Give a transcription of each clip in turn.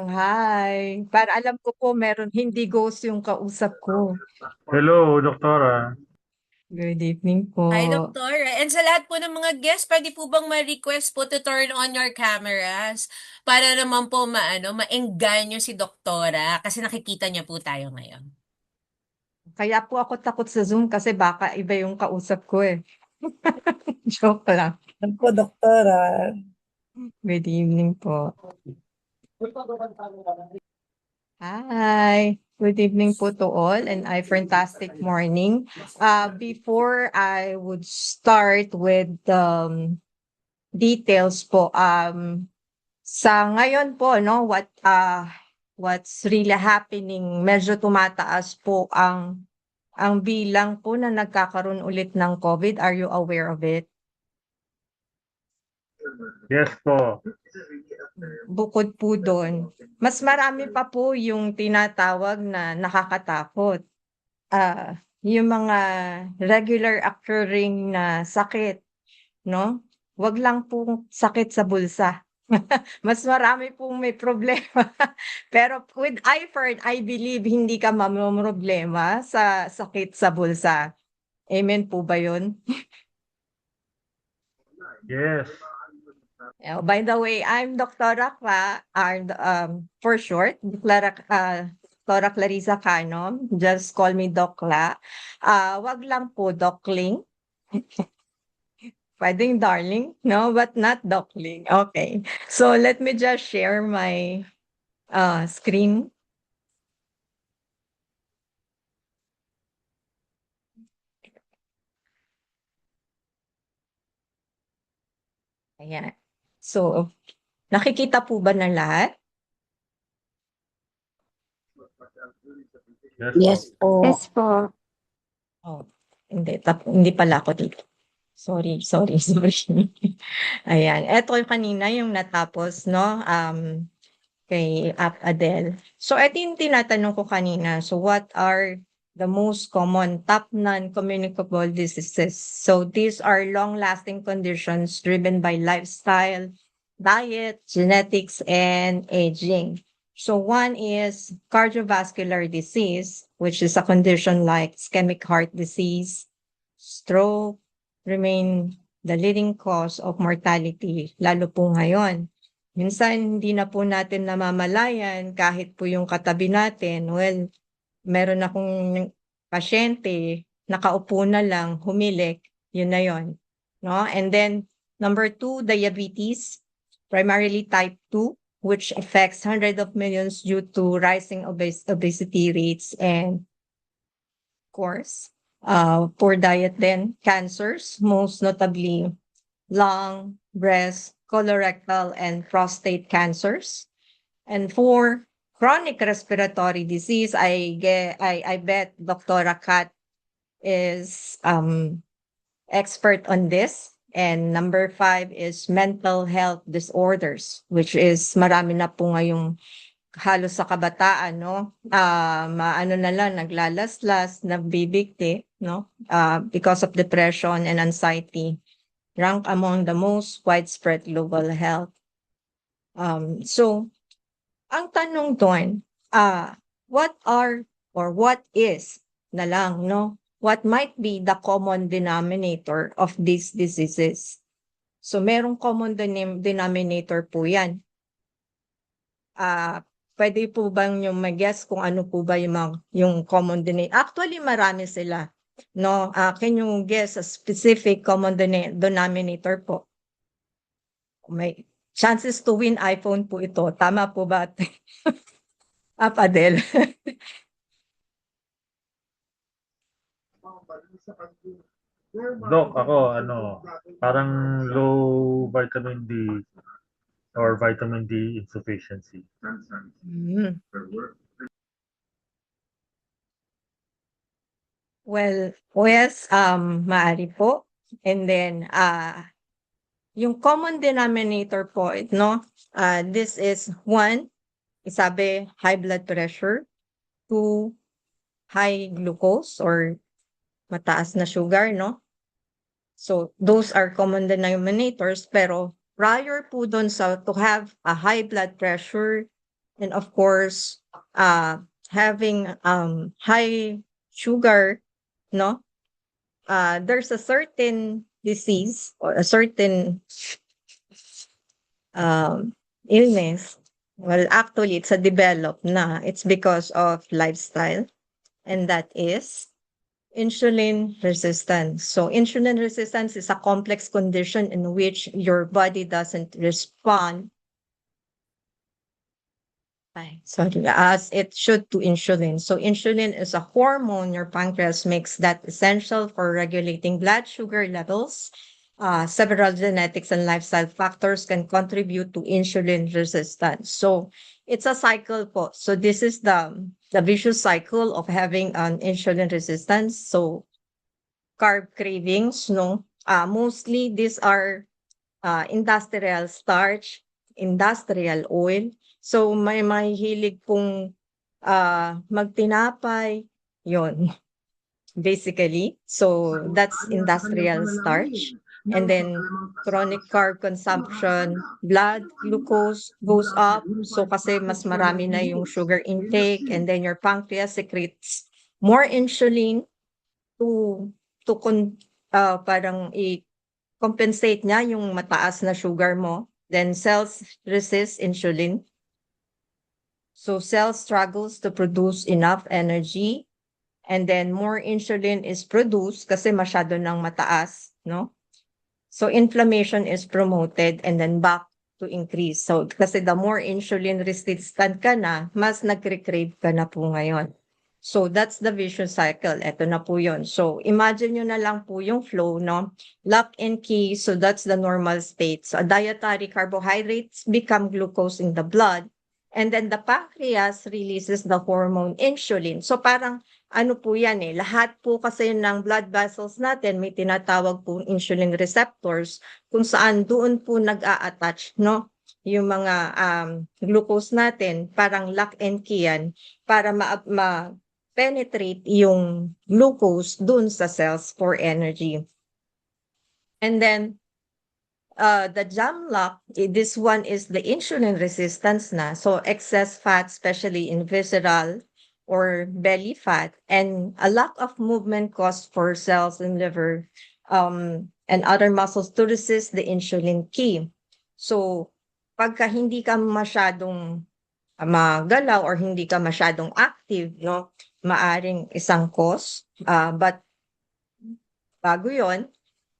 Hi. Para alam ko po meron hindi ghost yung kausap ko. Hello, Doktora. Good evening Hi, po. Doktor. And sa lahat po ng mga guests, pwede po bang ma-request po to turn on your cameras para naman po maengganyo si Doktora kasi nakikita niya po tayo ngayon. Kaya po ako takot sa Zoom kasi baka iba yung kausap ko eh. Joke lang. Ano po, doktora? Good evening po. Hi. Good evening po to all and a fantastic morning. Before I would start with details po, sa ngayon po, no, what's really happening, medyo tumataas po ang bilang po na nagkakaroon ulit ng COVID. Are you aware of it? Yes po. Bukod po doon, mas marami pa po yung tinatawag na nakakatakot. Yung mga regular occurring na sakit, no? Wag lang po sakit sa bulsa. Mas marami pong may problema. Pero with iFern, I believe hindi ka mamomroblema sa sakit sa bulsa. Amen po ba yun? Yes. By the way, I'm Dr. Rakla, for short, Dr. Clarissa Cano. Just call me Dokla. Wag lang po Dokling. Pwedeng darling, no? But not Dokling. Okay. So let me just share my screen. Ayan. So, nakikita po ba ng lahat? Yes po. Yes po. Oh, hindi pala ako dito. Sorry. Ayan. Eto yung kanina yung natapos, no? Kay Adele. So, ito yung tinatanong ko kanina. So, what are the most common top non-communicable diseases? So, these are long-lasting conditions driven by lifestyle, diet, genetics, and aging. So, one is cardiovascular disease, which is a condition like ischemic heart disease, stroke, remain the leading cause of mortality, lalo po ngayon. Minsan hindi na po natin namamalayan kahit po yung katabi natin, well, meron akong pasyente, nakaupo na lang, humilik, yun na yun. No? And then, number 2, diabetes, primarily type 2, which affects hundreds of millions due to rising obesity rates and, of course, poor diet then, cancers, most notably lung, breast, colorectal, and prostate cancers. And for chronic respiratory disease, I bet Dr. Kat is expert on this. And number 5 is mental health disorders, which is marami na po ngayong halos sa kabataan, no? Maano na lang, naglalaslas, nagbibigti, no? Because of depression and anxiety, rank among the most widespread global health. So, ang tanong doon, what are or what is na lang, no? What might be the common denominator of these diseases? So, merong common denominator po yan. Pwede po bang yung mag-guess kung ano po ba yung common denominator? Actually, marami sila. No, can you guess a specific common denominator po? May chances to win iPhone po ito. Tama po ba? Adele. Dok, ako, parang low vitamin D or vitamin D insufficiency. Mm. Well, yes, maaari po. And then, yung common denominator po, no? This is 1, sabi, high blood pressure. 2, high glucose or mataas na sugar, no? So, those are common denominators, pero prior po doon sa to have a high blood pressure and of course, having high sugar, no? There's a certain disease or a certain illness. Well, actually, it's a developed na. It's because of lifestyle, and that is insulin resistance. So, insulin resistance is a complex condition in which your body doesn't respond, sorry, as it should to insulin. So, insulin is a hormone your pancreas makes that essential for regulating blood sugar levels. Several genetics and lifestyle factors can contribute to insulin resistance. So, it's a cycle po. So, this is the vicious cycle of having an insulin resistance. So, carb cravings, no? Mostly these are industrial starch, industrial oil. So may mahilig pong magtinapay, yon basically. So that's industrial starch. And then chronic carb consumption, blood glucose goes up. So kasi mas marami na yung sugar intake, and then your pancreas secretes more insulin to parang i-compensate niya yung mataas na sugar mo. Then cells resist insulin. So cells struggles to produce enough energy, and then more insulin is produced kasi masyado nang mataas, no? So inflammation is promoted and then back to increase. So kasi the more insulin resistant ka na, mas nagre-crave ka na po ngayon. So that's the vicious cycle. Ito na po yun. So imagine nyo na lang po yung flow, no? Lock and key, so that's the normal state. So dietary carbohydrates become glucose in the blood, and then the pancreas releases the hormone insulin. So parang ano po yan lahat po kasi ng blood vessels natin may tinatawag pong insulin receptors kung saan doon po nag-a-attach, no? Yung mga glucose natin, parang lock and key yan para penetrate yung glucose dun sa cells for energy. And then, the jam lock, this one is the insulin resistance na. So, excess fat, especially in visceral or belly fat, and a lack of movement cause for cells in liver and other muscles to resist the insulin key. So, pagka hindi ka masyadong magalaw or hindi ka masyadong active, no? Maaring isang cause. But bago yon,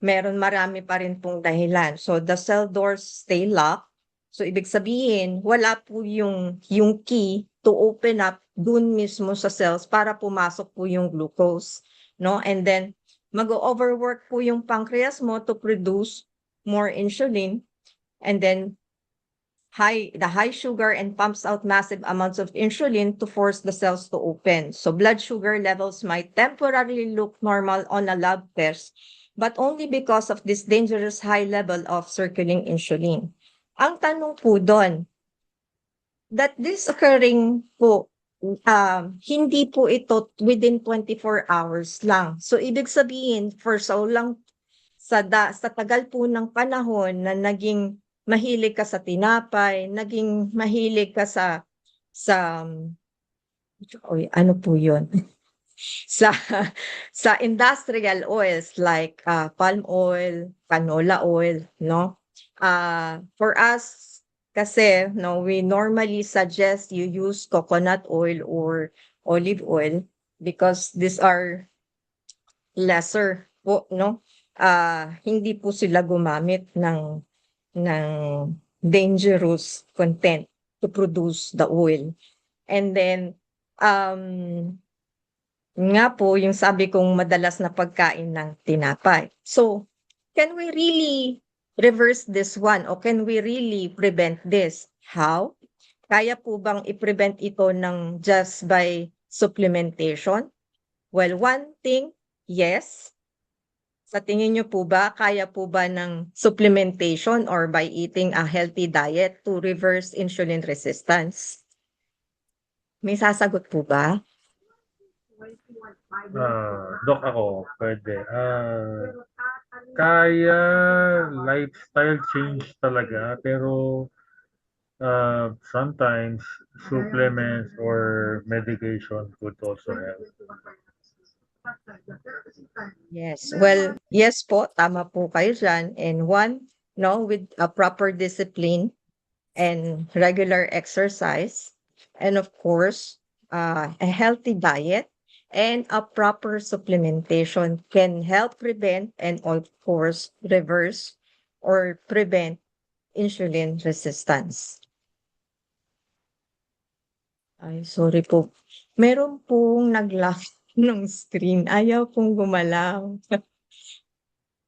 marami pa rin pong dahilan. So the cell doors stay locked. So ibig sabihin, wala po yung key to open up dun mismo sa cells para pumasok po yung glucose, no? And then mag-overwork po yung pancreas mo to produce more insulin, and then the high sugar and pumps out massive amounts of insulin to force the cells to open. So blood sugar levels might temporarily look normal on a lab test, but only because of this dangerous high level of circulating insulin. Ang tanong po doon, that this occurring po, hindi po ito within 24 hours lang. So ibig sabihin, for so long, sa tagal po ng panahon na naging mahilig ka sa tinapay, naging mahilig ka sa ano po yun? sa industrial oils like palm oil, canola oil, no? For us kasi, no, we normally suggest you use coconut oil or olive oil because these are lesser po, no? Hindi po sila gumamit ng dangerous content to produce the oil. And then, nga po, yung sabi kong madalas na pagkain ng tinapay. So, can we really reverse this one? O can we really prevent this? How? Kaya po bang i-prevent ito ng just by supplementation? Well, one thing, yes. Sa tingin niyo po ba, kaya po ba ng supplementation or by eating a healthy diet to reverse insulin resistance? May sasagot po ba? Doc, ako, pwede. Kaya lifestyle change talaga, pero Sometimes supplements or medication could also help. Yes. Well, yes po, tama po kayo diyan. And one, no, with a proper discipline and regular exercise, and of course, a healthy diet and a proper supplementation can help prevent and of course reverse or prevent insulin resistance. Ay, sorry po. Meron pong nag-lock ng screen. Ayaw pong gumalaw.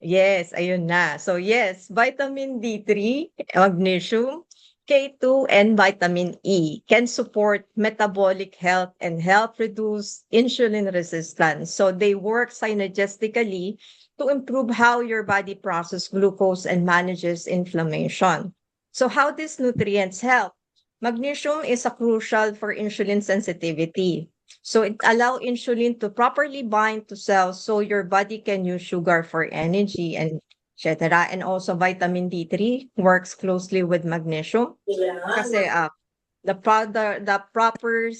Yes, ayun na. So yes, vitamin D3, magnesium, K2, and vitamin E can support metabolic health and help reduce insulin resistance. So they work synergistically to improve how your body processes glucose and manages inflammation. So how these nutrients help? Magnesium is a crucial for insulin sensitivity. So it allow insulin to properly bind to cells so your body can use sugar for energy and etc. And also vitamin D3 works closely with magnesium kasi the proper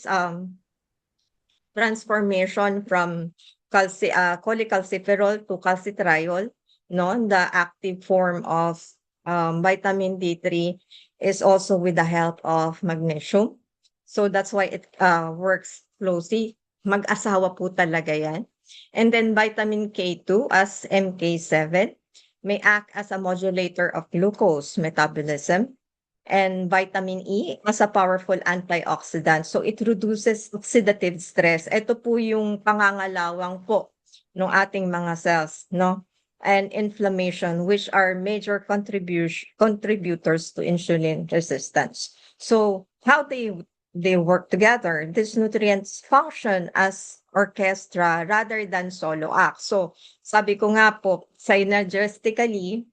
transformation from cholecalciferol to calcitriol, no, the active form of vitamin D3 is also with the help of magnesium. So that's why it works closely. Mag-asawa po talaga yan. And then vitamin K2 as MK7 may act as a modulator of glucose metabolism, and vitamin E as a powerful antioxidant. So it reduces oxidative stress. Ito po yung pangangalawang po ng ating mga cells, no? And inflammation, which are major contributors to insulin resistance. So how they work together? These nutrients function as orchestra rather than solo act. So sabi ko nga po, synergistically,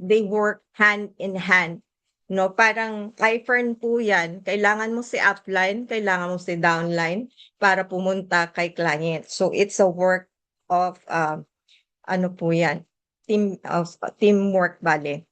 they work hand in hand. No, parang iFern po yan. Kailangan mo si upline, kailangan mo si downline para pumunta kay client. So it's a work of ano po yan, teamwork bale.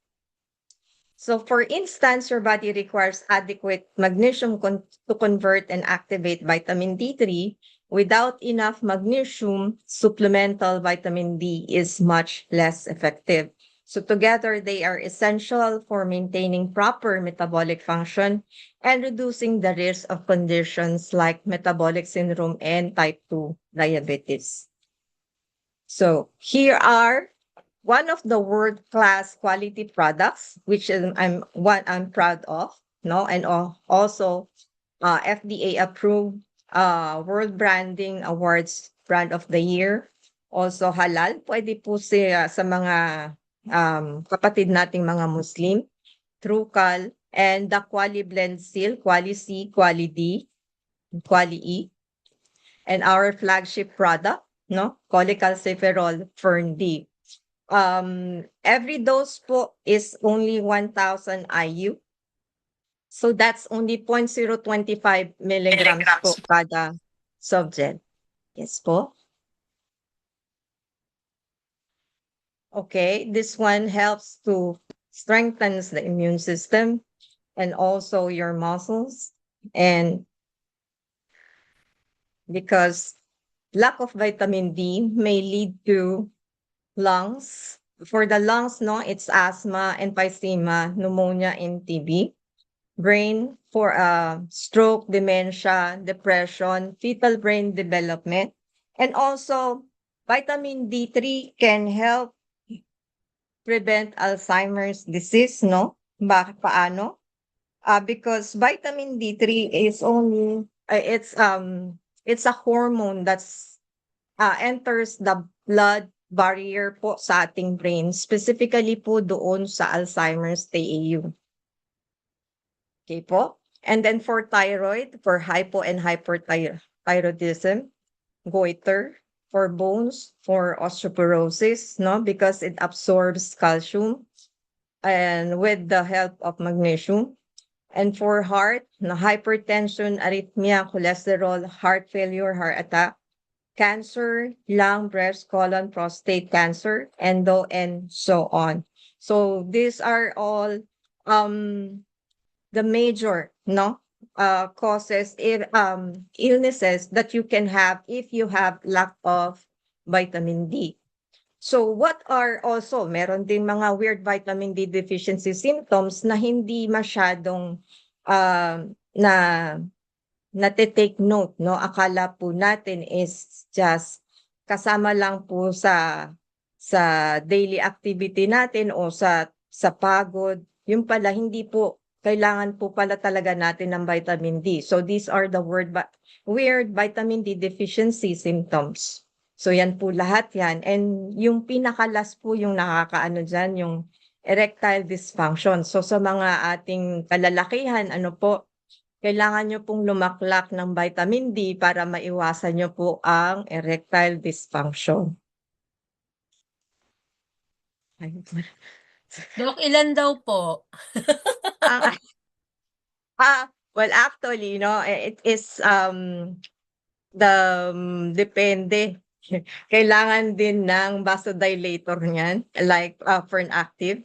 So for instance, your body requires adequate magnesium to convert and activate vitamin D3. Without enough magnesium, supplemental vitamin D is much less effective. So together, they are essential for maintaining proper metabolic function and reducing the risk of conditions like metabolic syndrome and type 2 diabetes. So here are one of the world-class quality products, which is I'm proud of, no, and also FDA approved World Branding Awards Brand of the Year. Also halal, pwede po siya sa mga kapatid nating mga Muslim, Trucal, and the Quali Blend Seal, Quali C, Quali D, Quali E, and our flagship product, no, cholecalciferol Fern D. Every dose po is only 1,000 IU. So that's only 0.025 milligrams po kada subject. Yes po. Okay, this one helps to strengthen the immune system and also your muscles. And because lack of vitamin D may lead to lungs. For the lungs, no, it's asthma, emphysema, pneumonia, and TB. Brain for stroke, dementia, depression, fetal brain development. And also, vitamin D3 can help prevent Alzheimer's disease, no? Paano? Because vitamin D3 is only, it's a hormone that's enters the blood barrier po sa ating brain, specifically po doon sa Alzheimer's TAU. Okay po? And then for thyroid, for hypo and hyperthyroidism, goiter, for bones, for osteoporosis, no? Because it absorbs calcium and with the help of magnesium. And for heart, no, hypertension, arrhythmia, cholesterol, heart failure, heart attack, cancer, lung, breast, colon, prostate cancer, endo, and so on. So these are all the major, no, causes illnesses that you can have if you have lack of vitamin D. So what are also, meron din mga weird vitamin D deficiency symptoms na hindi masyadong na nate-take note, no? Akala po natin is just kasama lang po sa daily activity natin o sa pagod. Yung pala, hindi po. Kailangan po pala talaga natin ng vitamin D. So these are the weird vitamin D deficiency symptoms. So yan po lahat yan. And yung pinakalas po yung nakakaano dyan, yung erectile dysfunction. So sa mga ating kalalakihan, ano po, kailangan nyo pong lumaklak ng vitamin D para maiwasan nyo po ang erectile dysfunction. Ay, Dok, ilan daw po? ang, well, actually, no, it is depende. Kailangan din ng vasodilator niyan, like Fernactive.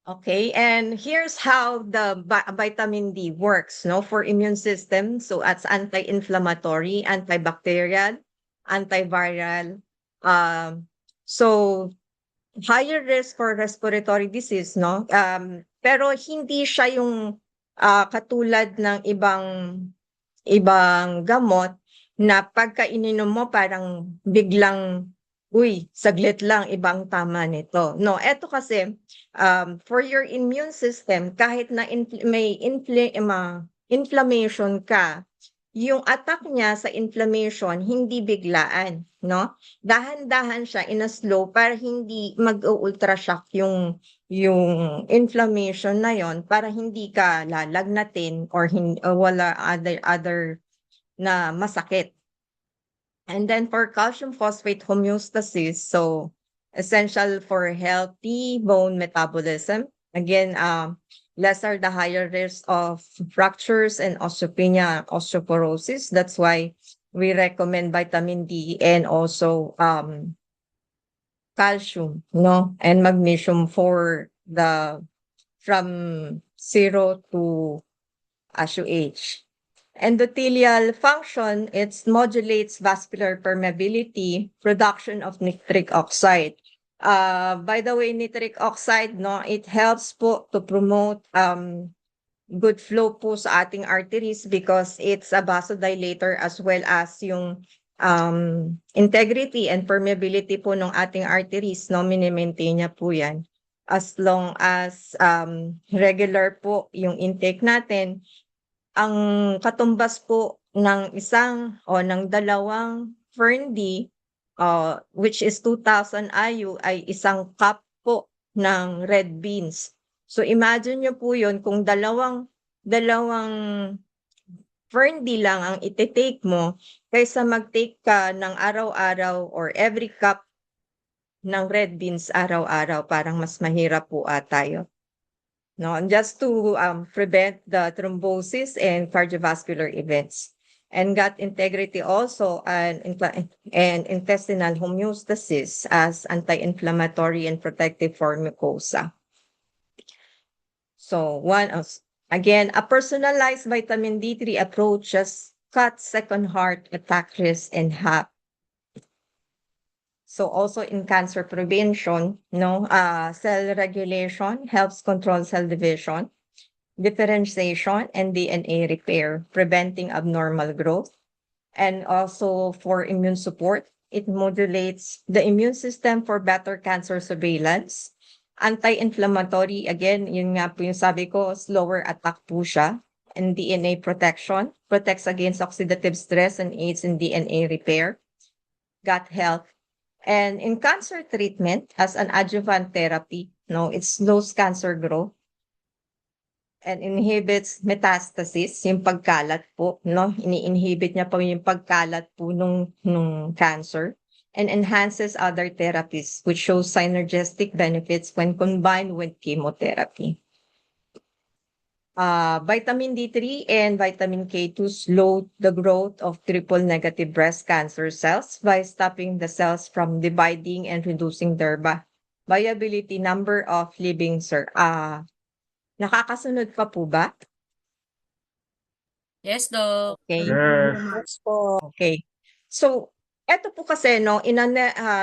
Okay, and here's how the vitamin D works, no, for immune system. So it's anti-inflammatory, antibacterial, antiviral. So higher risk for respiratory disease, no? Pero hindi siya yung katulad ng ibang gamot na pagka ininom mo parang biglang, uy, saglit lang, ibang tama nito. No, eto kasi, for your immune system, kahit na may inflammation ka, yung attack niya sa inflammation, hindi biglaan, no? Dahan-dahan siya in a slow para hindi mag-ultra shock yung inflammation na yon para hindi ka lalagnatin or wala other na masakit. And then for calcium phosphate homeostasis, so essential for healthy bone metabolism. Again, lesser the higher risk of fractures and osteopenia, osteoporosis. That's why we recommend vitamin D and also calcium, no, and magnesium for from 0 to age. Endothelial function, it modulates vascular permeability, production of nitric oxide. By the way, nitric oxide, no, it helps po to promote good flow po sa ating arteries because it's a vasodilator as well as yung integrity and permeability po ng ating arteries, no, mini-maintain niya po yan. As long as regular po yung intake natin, ang katumbas po ng ng dalawang Fern-D, which is 2,000 IU, ay isang cup po ng red beans. So imagine nyo po yun, kung dalawang Fern-D lang ang iti-take mo, kaysa mag-take ka ng araw-araw or every cup ng red beans araw-araw, parang mas mahirap po tayo. No, and just to prevent the thrombosis and cardiovascular events. And gut integrity also and intestinal homeostasis as anti-inflammatory and protective for mucosa. So again, a personalized vitamin D3 approach just cuts second heart attack risk in half. So also in cancer prevention, no, cell regulation helps control cell division, differentiation, and DNA repair, preventing abnormal growth. And also for immune support, it modulates the immune system for better cancer surveillance. Anti-inflammatory, again, yun nga po yung sabi ko, slower attack po siya. And DNA protection, protects against oxidative stress and aids in DNA repair. Gut health. And in cancer treatment, as an adjuvant therapy, no, it slows cancer growth and inhibits metastasis, yung pagkalat po, no, ini-inhibit niya po yung pagkalat po nung cancer, and enhances other therapies, which shows synergistic benefits when combined with chemotherapy. Vitamin D3 and vitamin K2 slow the growth of triple negative breast cancer cells by stopping the cells from dividing and reducing their viability number of living Nakakasunod pa po ba? Yes, Doc. Okay. Yes. Okay. So, eto po kasi, no, in a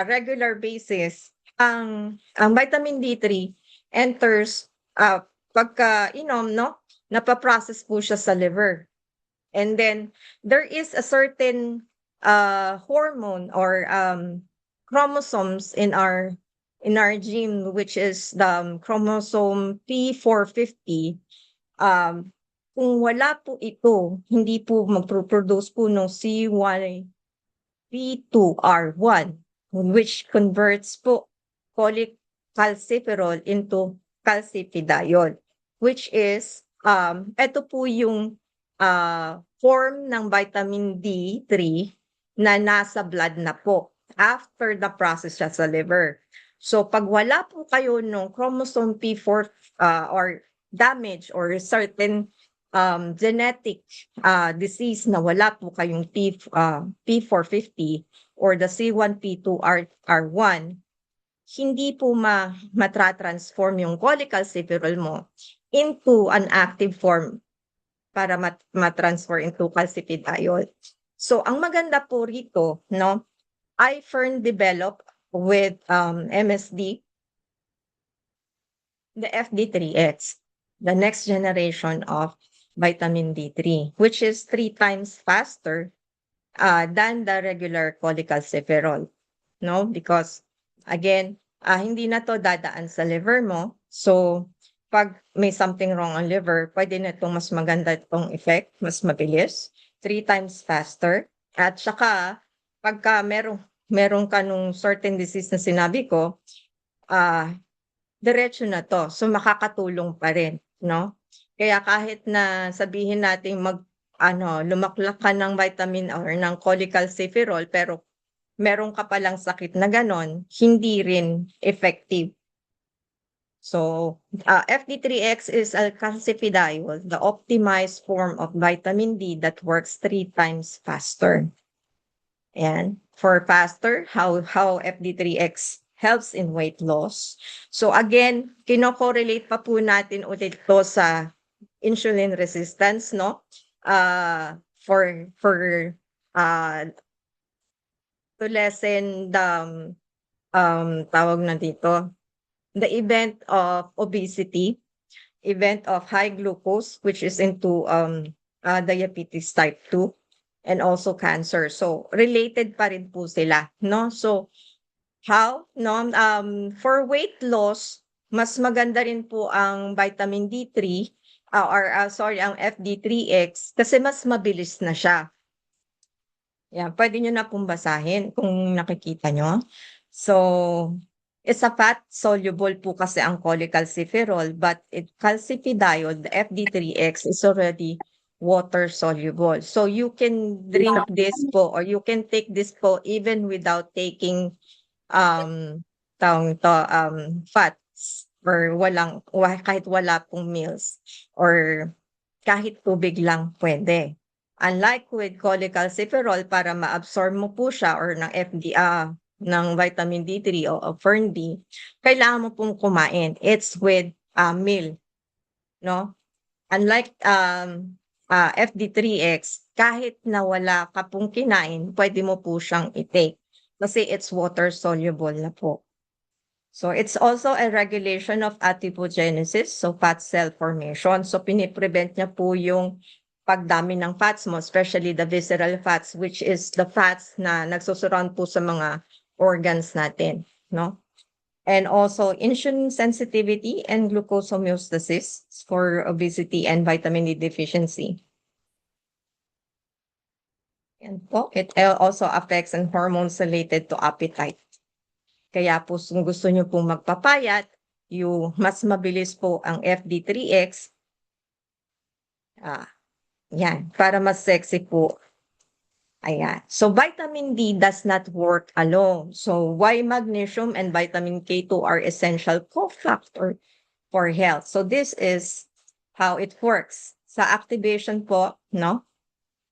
regular basis, ang vitamin D3 enters, pagka inom, no, napaprocess po siya sa liver. And then, there is a certain hormone or chromosomes in our gene, which is the chromosome P450. Kung wala po ito, hindi po magpo-produce po ng CYP2R1, which converts po cholecalciferol into calcifidiol, which is ito po yung form ng vitamin D3 na nasa blood na po after the process siya sa liver. So pag wala po kayo nung chromosome P4 or damage or certain genetic disease na wala po kayong P450 or the C1P2R1, hindi po matratransform yung cholecalciferol mo into an active form para matransfer into calcifidiol. So ang maganda po rito, no, iFern developed with MSD the FD3X, the next generation of vitamin D3, which is 3 times faster than the regular cholecalciferol, no? Because again, hindi na to dadaan sa liver mo. So pag may something wrong ang liver, pwede na itong mas maganda itong effect, mas mabilis, 3 times faster. At saka pagka meron ka nung certain disease na sinabi ko, diretso na to. So makakatulong pa rin, no? Kaya kahit na sabihin nating lumaklak ka ng vitamin or ng cholecalciferol pero meron ka palang sakit na ganon, hindi rin effective. So, FD3X is a calcifidiol, the optimized form of vitamin D that works 3 times faster. And for faster, how FD3X helps in weight loss. So again, kino-correlate pa po natin ulit to sa insulin resistance, no? For to lessen the tawag na dito, the event of obesity, event of high glucose, which is into diabetes type 2, and also cancer. So related pa rin po sila, no? So how, no? For weight loss, mas maganda rin po ang vitamin D3 ang FD3X kasi mas mabilis na siya. Yan, pwede nyo na pong basahin kung nakikita nyo. So, it's a fat soluble po kasi ang cholecalciferol, but calcifidiol, the FD3X, is already water soluble. So you can drink this po or you can take this po even without taking fats or kahit wala pong meals or kahit tubig lang pwede. Unlike with cholecalciferol, para ma-absorb mo po siya or ng vitamin D3 o Fern D, kailangan mo pong kumain. It's with meal, no? Unlike FD3X, kahit na wala ka pong kinain, pwede mo po siyang i-take kasi it's water soluble na po. So it's also a regulation of adipogenesis, so fat cell formation. So piniprevent niya po yung pagdami ng fats mo, especially the visceral fats, which is the fats na nagsusurround po sa mga organs natin, no? And also insulin sensitivity and glucose homeostasis for obesity and vitamin D deficiency. And po, it also affects and hormones related to appetite. Kaya po kung gusto nyo pong magpapayat, mas mabilis po ang FD3X. Yan, para mas sexy po. Ayan. So vitamin D does not work alone. So why magnesium and vitamin K2 are essential cofactor for health. So this is how it works. Sa activation po, no?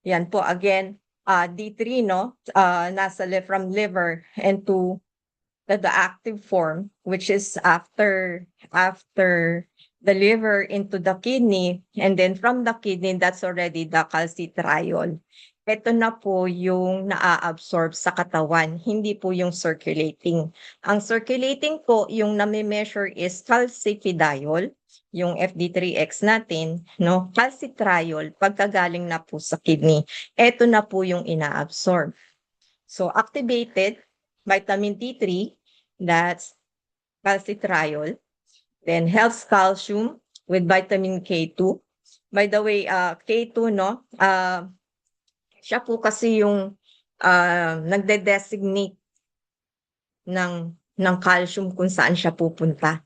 Yan po again, D3, no? Nasa from liver into the active form, which is after the liver into the kidney, and then from the kidney, that's already the calcitriol. Ito na po yung naa-absorb sa katawan, hindi po yung circulating. Ang circulating po, yung nami-measure is calcifidiol, yung FD3X natin, no? Calcitriol, pagkagaling na po sa kidney. Ito na po yung ina-absorb. So, activated vitamin D3, that's calcitriol. Then helps calcium with vitamin K2. By the way, K2, no? Siya po kasi yung nagde-designate ng calcium kung saan siya pupunta.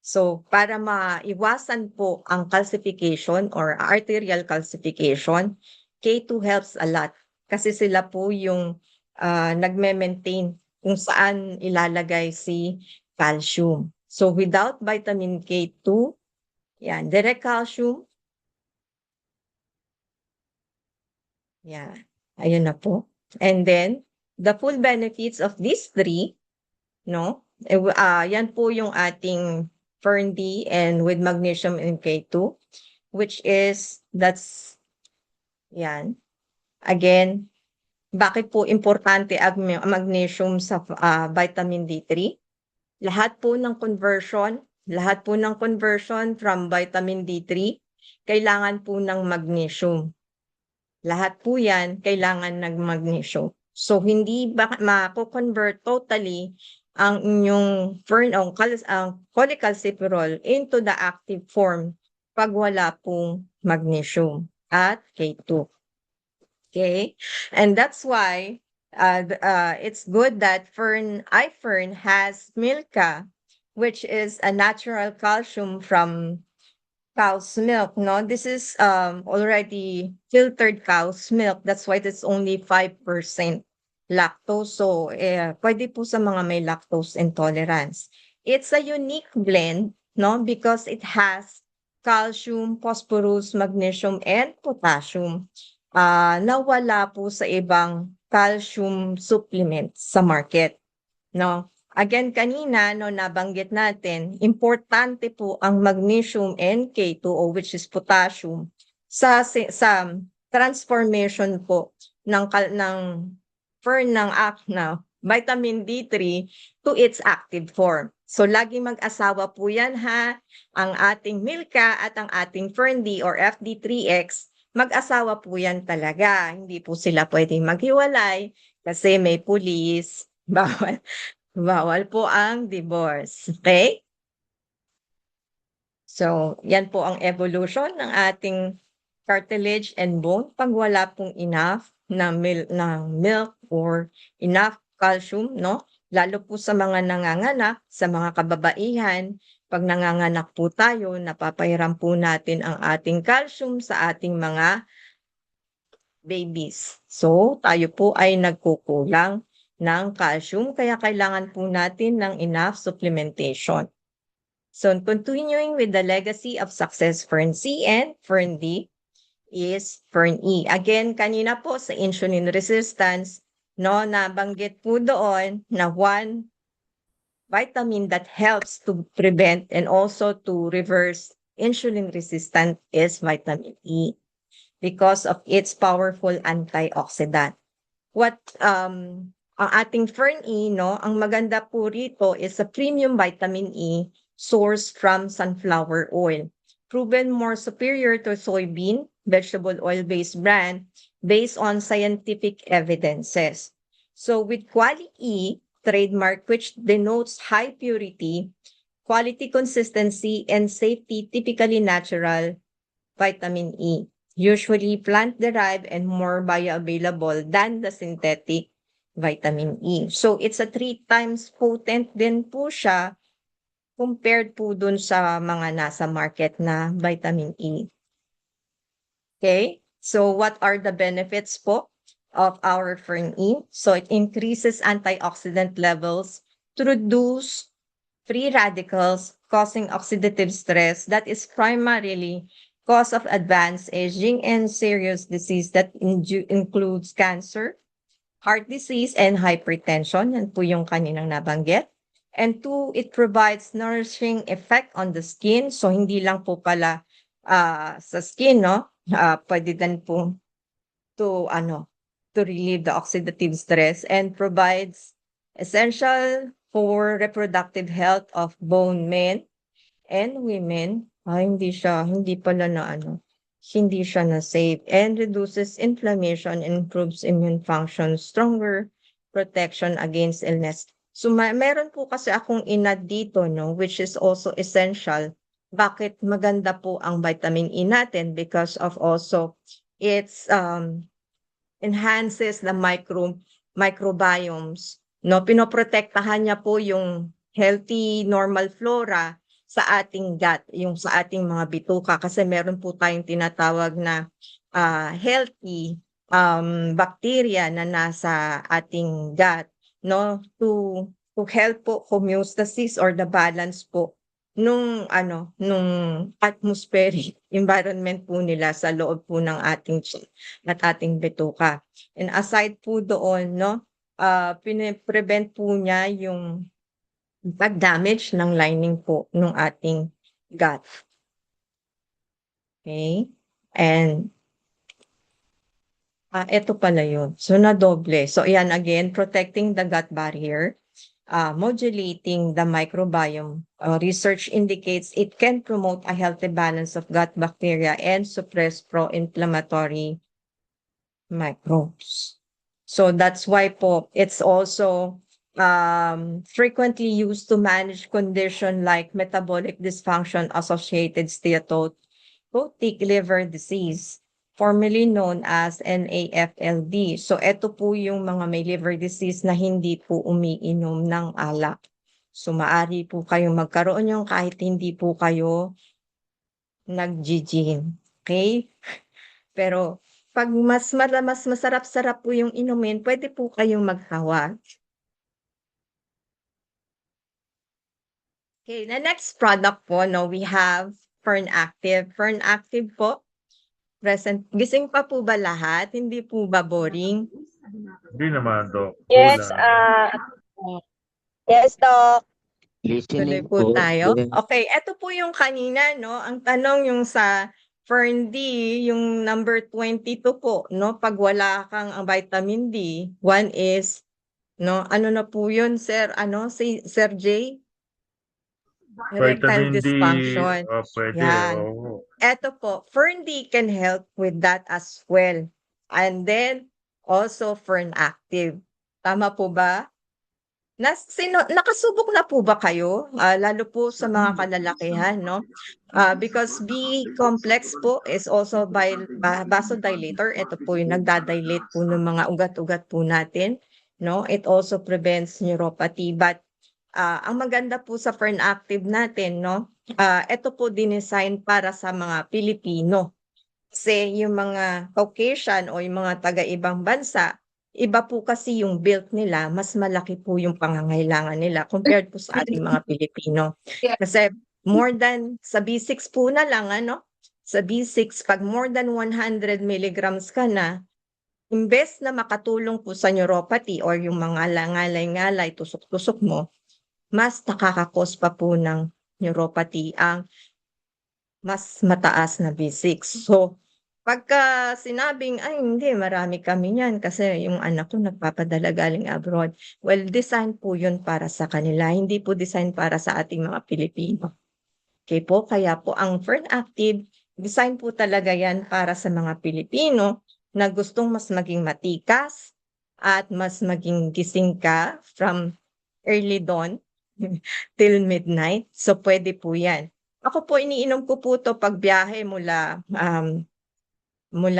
So, para maiwasan po ang calcification or arterial calcification, K2 helps a lot kasi sila po yung nagme-maintain kung saan ilalagay si calcium. So, without vitamin K2, yan, direct calcium, yan, ayun na po. And then, the full benefits of these three, no? Yan po yung ating Fern D and with magnesium and K2, which is, that's, yan. Again, bakit po importante ang magnesium sa vitamin D3? Lahat po ng conversion from vitamin D3, kailangan po ng magnesium. Lahat po yan, kailangan ng magnesium. So, hindi ba mako-convert totally ang inyong cholecalciferol into the active form pag wala pong magnesium at K2. Okay? And that's why it's good that iFern has Milka, which is a natural calcium from cow's milk, no? This is already filtered cow's milk. That's why it's only 5% lactose. So, pwede po sa mga may lactose intolerance. It's a unique blend, no? Because it has calcium, phosphorus, magnesium, and potassium. Nawala po sa ibang calcium supplements sa market, no? Again, kanina, no, nabanggit natin, importante po ang magnesium and K2O, which is potassium, sa transformation po ng vitamin D3 to its active form. So, lagi mag-asawa po yan, ha? Ang ating Milka at ang ating Fern D or FD3X, mag-asawa po yan talaga. Hindi po sila pwedeng maghiwalay kasi may pulis. Bawal po ang divorce. Okay? So, yan po ang evolution ng ating cartilage and bone pag wala pong enough na milk or enough calcium, no? Lalo po sa mga nanganganak, sa mga kababaihan, pag nanganganak po tayo, napapahiram po natin ang ating calcium sa ating mga babies. So, tayo po ay nagkukulang ng calcium, kaya kailangan po natin ng enough supplementation. So, continuing with the legacy of success Fern C and Fern D is Fern E. Again, kanina po sa insulin resistance, no, nabanggit po doon na one vitamin that helps to prevent and also to reverse insulin resistance is vitamin E because of its powerful antioxidant. Ang ating Fern E, no, ang maganda po rito is a premium vitamin E sourced from sunflower oil. Proven more superior to soybean, vegetable oil-based brand based on scientific evidences. So with Quali E, trademark which denotes high purity, quality consistency, and safety, typically natural vitamin E. Usually plant-derived and more bioavailable than the synthetic vitamin E. So, it's a 3 times potent din po siya compared po dun sa mga nasa market na vitamin E. Okay? So, what are the benefits po of our Fern E? So, it increases antioxidant levels to reduce free radicals causing oxidative stress that is primarily cause of advanced aging and serious disease that includes cancer, heart disease, and hypertension. Yan po yung kaninang nabanggit. And 2, it provides nourishing effect on the skin. So hindi lang po pala sa skin, no? Pwede din po to relieve the oxidative stress and provides essential for reproductive health of both men and women. Hindi pala hindi siya na-safe, and reduces inflammation and improves immune function, stronger protection against illness. So meron po kasi akong inad dito, no, which is also essential. Bakit maganda po ang vitamin E natin? Because of also it's enhances the microbiomes, no? Pinoprotektahan niya po yung healthy normal flora sa ating gut, yung sa ating mga bituka, kasi meron po tayong tinatawag na healthy bacteria na nasa ating gut, no, to help po homeostasis or the balance po nung atmospheric environment po nila sa loob po ng ating at ating bituka. And aside po doon, no, pine-prevent po niya yung pag-damage ng lining po ng ating gut. Okay? And ito pala yun. So, nadoble. So, yan again, protecting the gut barrier, modulating the microbiome. Research indicates it can promote a healthy balance of gut bacteria and suppress pro-inflammatory microbes. So, that's why po, it's also frequently used to manage condition like metabolic dysfunction associated steatotic liver disease, formerly known as NAFLD. So ito po yung mga may liver disease na hindi po umiinom ng alak. So maari po kayong magkaroon yung kahit hindi po kayo nag-gym. Okay? Pero pag mas masarap-sarap po yung inumin, pwede po kayong maghawak. Okay, the next product po, no, we have Fern Active. Fern Active po, present. Gising pa po ba lahat? Hindi po ba boring? Hindi naman, Doc. Go Yes, lang. yes, Doc. Tuloy Listening po po. tayo. Yes. Okay, eto po yung kanina, no? Ang tanong yung sa Fern D, yung number 22 po, no? Pag wala kang ang vitamin D, one is, no? Ano na po yun, sir? Si Sir J? Erectile Vitamin D, dysfunction. pwede. Yan. Oo. Eto po, Fern D can help with that as well. And then, also Fern Active. Tama po ba? Nakasubok na po ba kayo? Lalo po sa mga kalalakihan, no? Because B complex po is also vasodilator. Ito po yung nagdadilate po ng mga ugat-ugat po natin, no? It also prevents neuropathy. But ang maganda po sa Fern Active natin, no? Ito po dinesign para sa mga Pilipino. Kasi yung mga Caucasian o yung mga taga-ibang bansa, iba po kasi yung build nila, mas malaki po yung pangangailangan nila compared po sa ating mga Pilipino. Kasi more than, sa B6 po na lang, sa B6, pag more than 100 milligrams ka na, imbes na makatulong po sa neuropathy or yung mga ngalay-ngalay, tusok-tusok mo, mas nakakakos pa po ng neuropathy ang mas mataas na B6. So, pagka sinabing, ay hindi, marami kami niyan kasi yung anak ko nagpapadala galing abroad. Well, design po yun para sa kanila, hindi po design para sa ating mga Pilipino. Okay po, kaya po ang Fern Active, design po talaga yan para sa mga Pilipino na gustong mas maging matikas at mas maging gising ka from early dawn till midnight. So, pwede po yan. Ako po, iniinom ko po to pag biyahe mula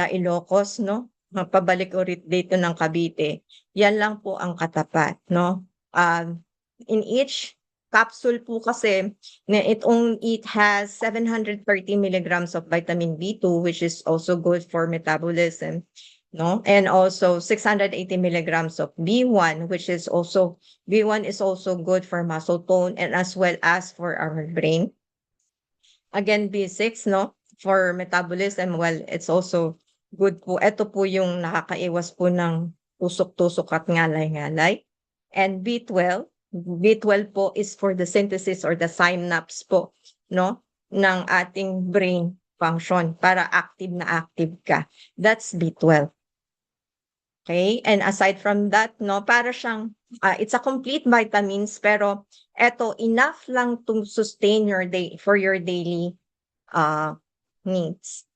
Ilocos, no? Pabalik ulit dito ng Cavite. Yan lang po ang katapat, no? In each capsule po kasi, it has 730 milligrams of vitamin B2, which is also good for metabolism, no? And also 680 milligrams of B1, which is also, B1 is also good for muscle tone and as well as for our brain. Again, B6, no? For metabolism, well, it's also good po. Ito po yung nakakaiwas po ng tusok-tusok at ngalay-ngalay. And B12, B12 po is for the synthesis or the synapse po, no, ng ating brain function para active ka. That's B12. Okay? And aside from that, no, para siyang, it's a complete vitamins, pero eto, enough lang to sustain your day, for your daily needs.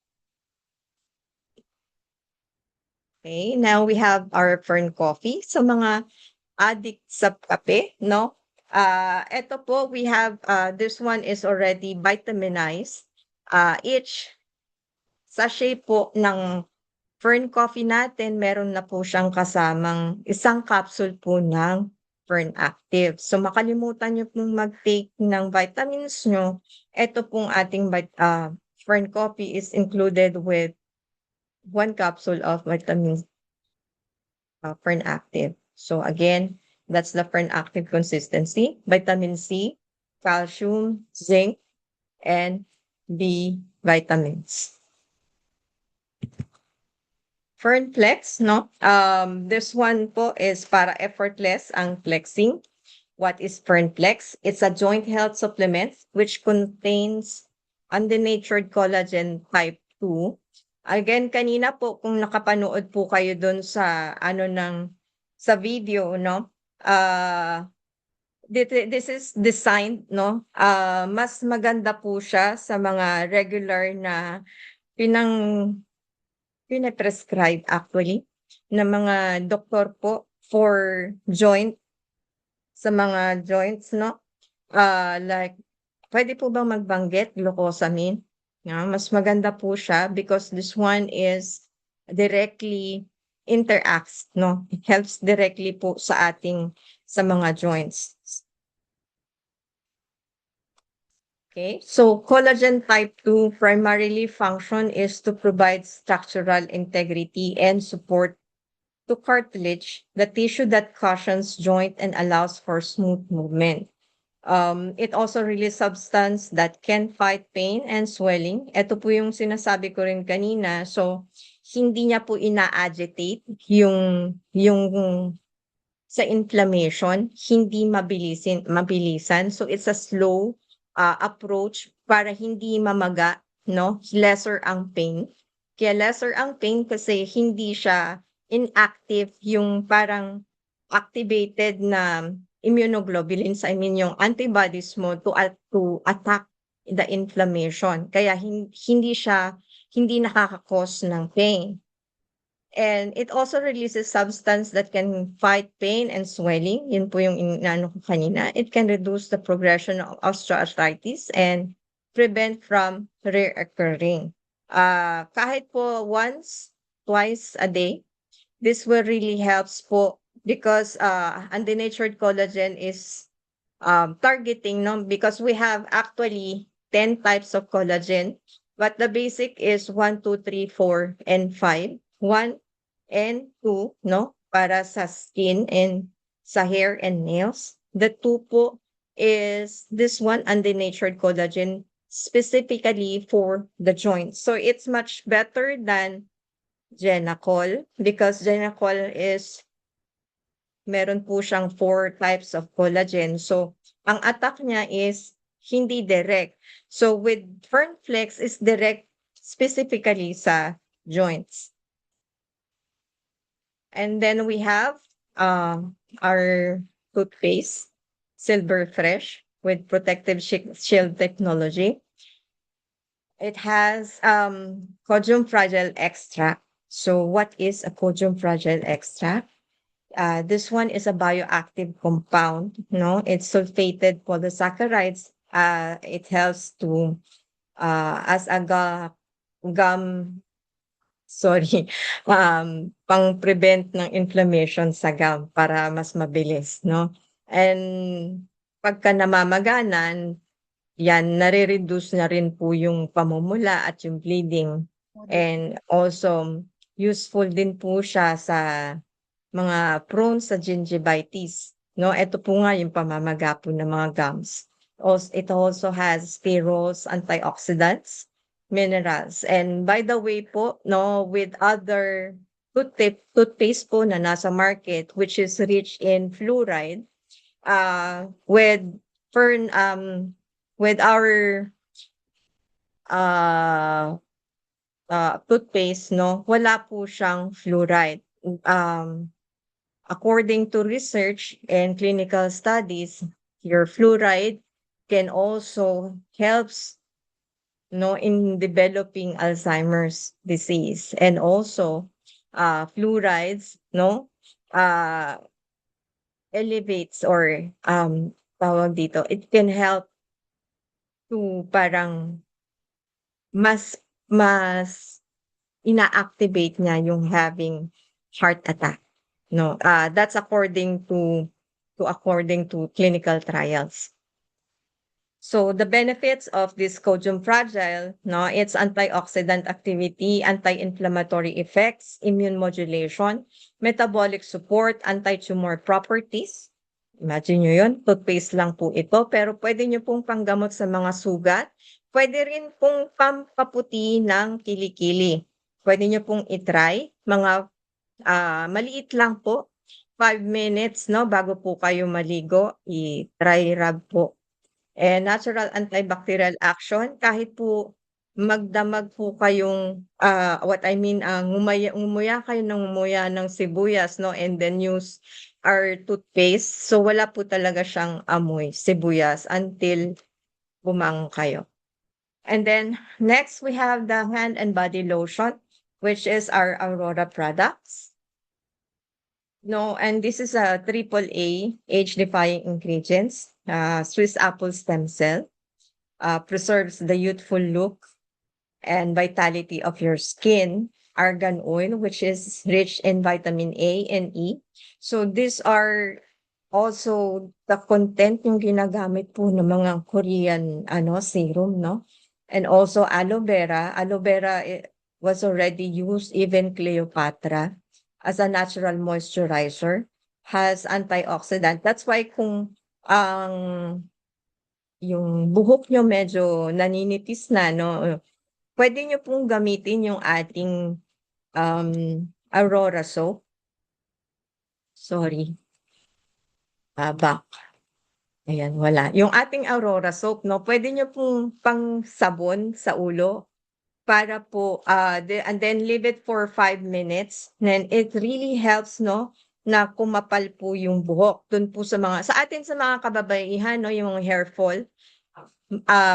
Okay, now we have our Fern Coffee. So mga addict sa kape, no? Eto po, we have, this one is already vitaminized. Each sachet po ng Fern Coffee natin, meron na po siyang kasamang isang capsule po ng Fern Active. So makalimutan niyo pong mag-take ng vitamins nyo, ito pong ating Fern Coffee is included with 1 capsule of vitamins Fern Active. So again, that's the Fern Active consistency, vitamin C, calcium, zinc, and B vitamins. Fern Flex, no? This one po is para effortless ang flexing. What is Fern Flex? It's a joint health supplement which contains undenatured collagen type 2. Again, kanina po kung nakapanood po kayo dun sa sa video, no? This is designed, no? Mas maganda po siya sa mga regular na pinaprescribe actually ng mga doktor po for sa mga joints, no? Like, pwede po bang magbanggit glucosamine? Mas maganda po siya because this one is directly interacts, no? It helps directly po sa mga joints. Okay, so collagen type 2 primarily function is to provide structural integrity and support to cartilage, the tissue that cushions joint and allows for smooth movement. It also releases substance that can fight pain and swelling. Ito po yung sinasabi ko rin kanina. So, hindi niya po ina-agitate yung sa inflammation, hindi mabilisan. So, it's a slow approach para hindi mamaga, no? Lesser ang pain. Kaya lesser ang pain kasi hindi siya inactive, yung parang activated na immunoglobulins, yung antibodies mo to attack the inflammation. Kaya hindi nakaka-cause ng pain. And it also releases substance that can fight pain and swelling. Yun po yung inaano ko kanina. It can reduce the progression of osteoarthritis and prevent from reoccurring. Kahit po once, twice a day, this will really helps po because undenatured collagen is targeting, no? Because we have actually 10 types of collagen, but the basic is 1, 2, 3, 4, and 5. 1 and 2, no? Para sa skin and sa hair and nails. The 2 po is this one, undenatured collagen, specifically for the joints. So it's much better than Genacol because Genacol is meron po siyang 4 types of collagen. So ang attack niya is hindi direct. So with FernFlex is direct specifically sa joints. And then we have our toothpaste, Silver Fresh, with protective shield technology. It has Codium Fragile extract. So what is a Codium Fragile extract? This one is a bioactive compound, no? It's sulfated polysaccharides. It helps to as a pang-prevent ng inflammation sa gum para mas mabilis, no? And pagka namamaganan, yan, nare-reduce na rin po yung pamumula at yung bleeding. And also, useful din po siya sa mga prone sa gingivitis, no? Ito po nga yung pamamaga po ng mga gums. It also has spherules, antioxidants, minerals. And by the way po, no, with other toothpaste po na nasa market, which is rich in fluoride, with fern with our uh toothpaste, no, wala po siyang fluoride. According to research and clinical studies, your fluoride can also helps, no, in developing Alzheimer's disease, and also fluorides, no, uh elevates or tawag dito, it can help to parang mas ina-activate niya yung having heart attack, no. That's according to clinical trials. So the benefits of this Codium Fragile, no, it's antioxidant activity, anti-inflammatory effects, immune modulation, metabolic support, anti-tumor properties. Imagine nyo yun, toothpaste lang po ito, pero pwede nyo pong panggamot sa mga sugat. Pwede rin pong pampaputi ng kilikili. Pwede nyo pong itry, mga maliit lang po, 5 minutes, no, bago po kayo maligo, i-try rub po. And natural antibacterial action, kahit po magdamag po kayong, ngumuya kayo ng sibuyas, no, and then use our toothpaste. So wala po talaga siyang amoy, sibuyas, until bumangon kayo. And then next, we have the hand and body lotion, which is our Aurora products. No, and this is a AAA age-defying ingredients. Swiss apple stem cell preserves the youthful look and vitality of your skin. Argan oil, which is rich in vitamin A and E. So these are also the content yung ginagamit po ng mga Korean serum, no? And also aloe vera. Aloe vera was already used, even Cleopatra, as a natural moisturizer, has antioxidant. That's why kung yung buhok nyo medyo naninipis na, no, pwede nyo pong gamitin yung ating Aurora soap. Sorry. Back. Ayan, wala. Yung ating Aurora soap, no, pwede nyo pong pang sabon sa ulo para po, and then leave it for 5 minutes. Then it really helps, no, na kumapal po yung buhok. Dun po sa mga kababaihan, no, yung hair fall,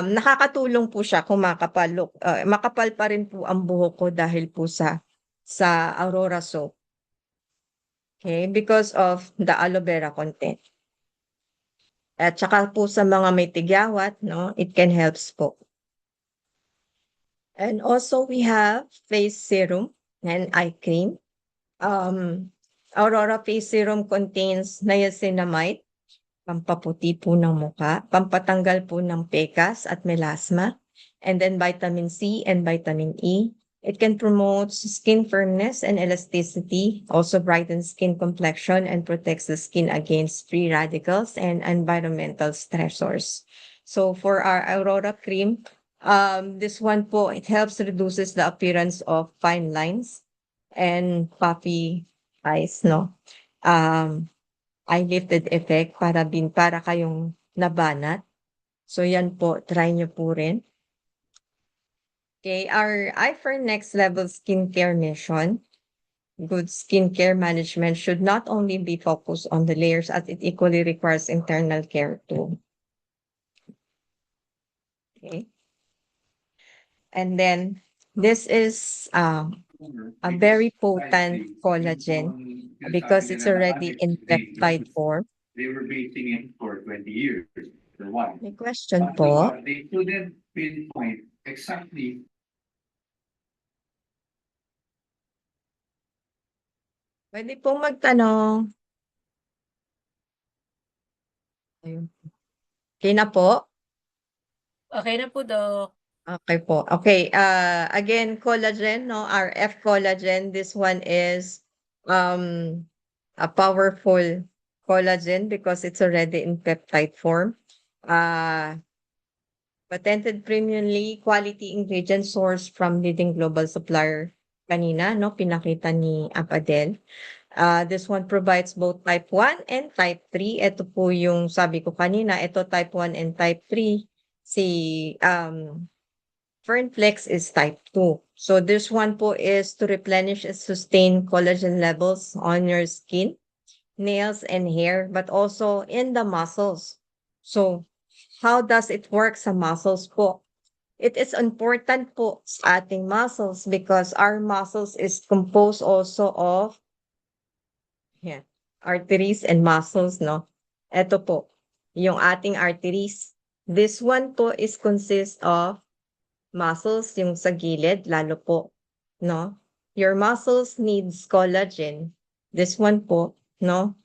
nakakatulong po siya kung makapal pa rin po ang buhok ko dahil po sa Aurora soap. Okay, because of the aloe vera content. At saka po sa mga may tigyawat, no, it can helps po. And also we have face serum and eye cream. Aurora face serum contains niacinamide, pampaputi po ng muka, pampatanggal po ng pekas at melasma, and then vitamin C and vitamin E. It can promote skin firmness and elasticity, also brightens skin complexion and protects the skin against free radicals and environmental stressors. So for our Aurora cream, this one po, it helps reduces the appearance of fine lines and puffy eyes, no? Eye lifted effect para kayong nabanat. So yan po, try nyo po rin. Okay, our eye for next level skincare mission. Good skincare management should not only be focused on the layers, as it equally requires internal care too. Okay. And then this is a very potent collagen because it's already in peptide form. They were basing it for 20 years. For one. May question po. They couldn't pinpoint exactly. Pwede pong magtanong. Ayun. Okay na po? Okay na po, Doc. Okay po. Okay, again, collagen, no? Our F collagen, this one is a powerful collagen because it's already in peptide form. Patented premiumly quality ingredient sourced from leading global supplier kanina, no? Pinakita ni Apadel. This one provides both type 1 and type 3. Ito po yung sabi ko kanina, ito type 1 and type 3. Si Fernflex is type 2. So this one po is to replenish and sustain collagen levels on your skin, nails, and hair, but also in the muscles. So how does it work sa muscles po? It is important po sa ating muscles because our muscles is composed also of arteries and muscles, no? Ito po, yung ating arteries. This one po is consist of muscles, yung sa gilid, lalo po, no? Your muscles needs collagen. This one po, no?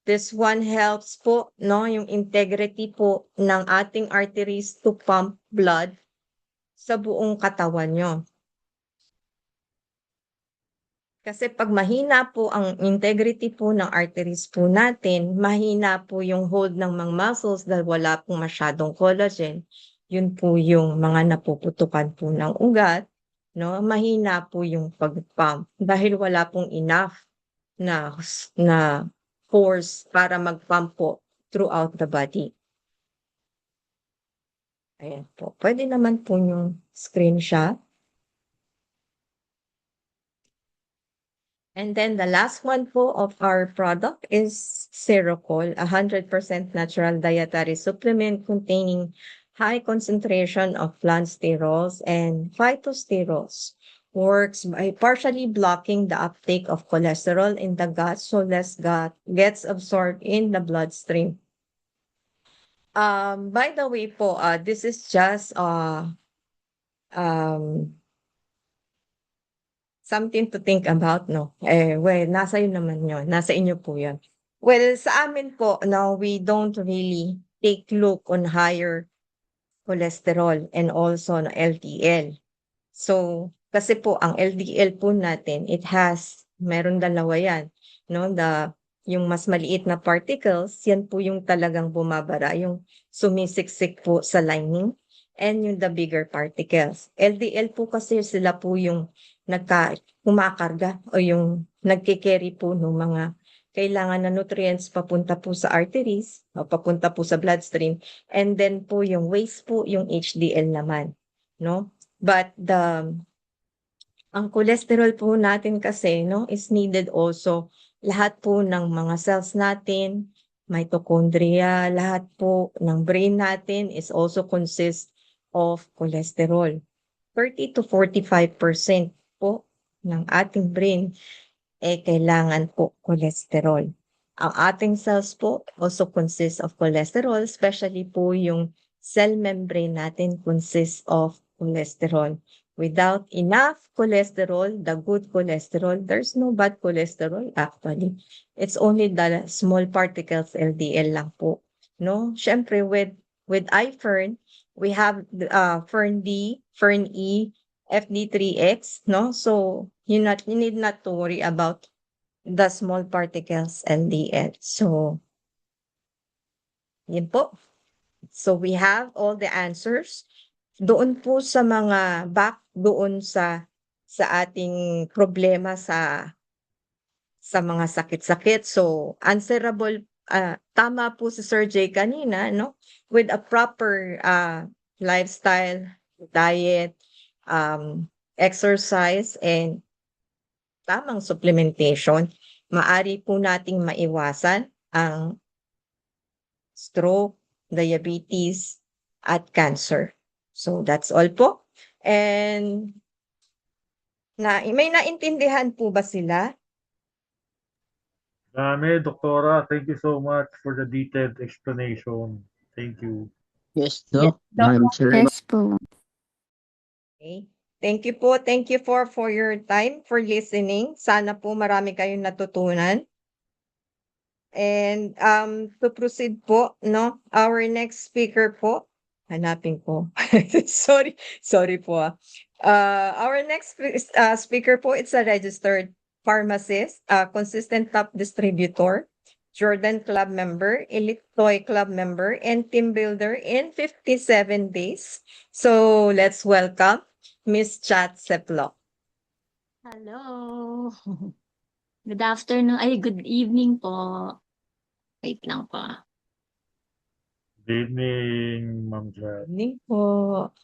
This one helps po, no? Yung integrity po ng ating arteries to pump blood sa buong katawan nyo. Kasi pag mahina po ang integrity po ng arteries po natin, mahina po yung hold ng mga muscles dahil wala pong masyadong collagen. Yun po yung mga napuputukan po ng ugat, no? Mahina po yung pag-pump dahil wala pong enough na force para mag-pump po throughout the body. Ayan po. Pwede naman po yung screenshot. And then the last one po of our product is Serocol, 100% natural dietary supplement containing high concentration of plant sterols and phytosterols. Works by partially blocking the uptake of cholesterol in the gut so less gut gets absorbed in the bloodstream. By the way po, this is just something to think about, no? Well, nasa yun naman yun. Nasa inyo po yun. Well, sa amin po, no, we don't really take look on higher cholesterol and also na LDL. So, kasi po, ang LDL po natin, meron dalawa yan, no? Yung mas maliit na particles, yan po yung talagang bumabara, yung sumisiksik po sa lining, and yung the bigger particles. LDL po kasi sila po yung kumakarga o yung nagkikerry po ng mga kailangan na nutrients papunta po sa arteries o papunta po sa bloodstream, and then po yung waste po yung HDL naman, no? But ang cholesterol po natin kasi, no, is needed also lahat po ng mga cells natin, mitochondria, lahat po ng brain natin is also consist of cholesterol. 30 to 45% po ng ating brain kailangan po cholesterol. Ang ating cells po also consist of cholesterol, especially po yung cell membrane natin consists of cholesterol. Without enough cholesterol, the good cholesterol, there's no bad cholesterol actually. It's only the small particles LDL lang po. No? Syempre with iFern, we have Fern D, Fern E, FD3X, no? So you need not to worry about the small particles LDL. So yun po. So we have all the answers doon po sa mga doon sa ating problema sa mga sakit-sakit. So answerable, tama po si Sir Jay kanina, no? With a proper lifestyle, diet, exercise, and tamang supplementation, maari po nating maiwasan ang stroke, diabetes, at cancer. So that's all po. And may naintindihan po ba sila? Dami, Doktora. Thank you so much for the detailed explanation. Thank you. Yes, Doc. Maraming salamat. Yes po. Okay. Thank you po. Thank you for your time, for listening. Sana po marami kayong natutunan. And to proceed po, no, our next speaker po, hanapin ko. Sorry po. Our next speaker po, it's a registered pharmacist, consistent top distributor, Jordan Club member, Elite Toy Club member, and team builder in 57 days. So let's welcome Miss Chat Seplo. Hello. Good afternoon. Ay, good evening po. Wait lang po. Good evening, Ma'am Jad. Evening po.